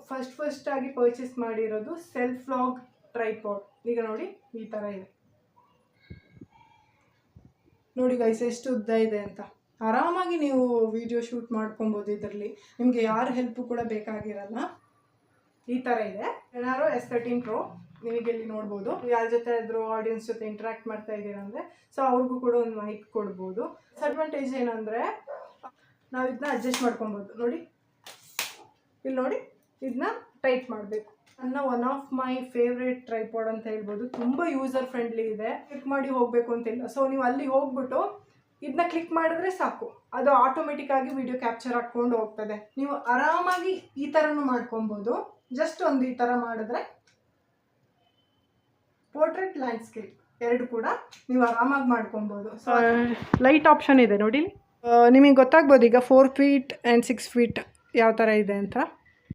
First ಆಗಿ purchase ಮಾಡಿರೋದು self log tripod. ಈಗ ನೋಡಿ ಈ ಥರ ಇದೆ ನೋಡಿ ಗೈಸ್, ಎಷ್ಟು ಉದ್ದ ಇದೆ ಅಂತ. ಆರಾಮಾಗಿ ನೀವು ವಿಡಿಯೋ ಶೂಟ್ ಮಾಡ್ಕೊಬೋದು ಇದರಲ್ಲಿ, ನಿಮಗೆ ಯಾರ ಹೆಲ್ಪು ಕೂಡ ಬೇಕಾಗಿರಲ್ಲ. ಈ ಥರ ಇದೆ. ಏನಾದ್ರು S13 Pro ನಿಮಗೆ ಇಲ್ಲಿ ನೋಡ್ಬೋದು. ಯಾರ ಜೊತೆ ಆದರೂ ಆಡಿಯನ್ಸ್ ಜೊತೆ ಇಂಟ್ರ್ಯಾಕ್ಟ್ ಮಾಡ್ತಾ ಇದ್ದೀರಾ ಅಂದರೆ ಸೊ ಅವ್ರಿಗೂ ಕೂಡ ಒಂದು ಮೈಕ್ ಕೊಡ್ಬೋದು. ಡಿಸ್ಅಡ್ವಾಂಟೇಜ್ ಏನಂದರೆ ನಾವು ಇದನ್ನ ಅಡ್ಜಸ್ಟ್ ಮಾಡ್ಕೊಬೋದು. ನೋಡಿ ಇಲ್ಲಿ ನೋಡಿ, ಇದನ್ನ ಟೈಟ್ ಮಾಡಬೇಕು. One of my favourite tripod ಅಂತ ಹೇಳ್ಬೋದು. ತುಂಬ ಯೂಸರ್ ಫ್ರೆಂಡ್ಲಿ ಇದೆ, ಕ್ಲಿಕ್ ಮಾಡಿ ಹೋಗಬೇಕು ಅಂತಿಲ್ಲ. ಸೊ ನೀವು ಅಲ್ಲಿ ಹೋಗ್ಬಿಟ್ಟು ಇದನ್ನ ಕ್ಲಿಕ್ ಮಾಡಿದ್ರೆ ಸಾಕು, ಅದು ಆಟೋಮೆಟಿಕ್ ಆಗಿ ವಿಡಿಯೋ ಕ್ಯಾಪ್ಚರ್ ಹಾಕ್ಕೊಂಡು ಹೋಗ್ತದೆ. ನೀವು ಆರಾಮಾಗಿ ಈ ಥರನೂ ಮಾಡ್ಕೊಬೋದು. ಜಸ್ಟ್ ಒಂದು ಈ ಥರ ಮಾಡಿದ್ರೆ ಪೋರ್ಟ್ರೇಟ್, ಲ್ಯಾಂಡ್ಸ್ಕೇಪ್ ಎರಡು ಕೂಡ ನೀವು ಆರಾಮಾಗಿ ಮಾಡ್ಕೊಬೋದು. ಸೊ ಲೈಟ್ ಆಪ್ಷನ್ ಇದೆ ನೋಡಿ, ನಿಮಗೆ ಗೊತ್ತಾಗ್ಬೋದು ಈಗ 4 feet ಆ್ಯಂಡ್ 6 feet ಯಾವ ಥರ ಇದೆ ಅಂತ.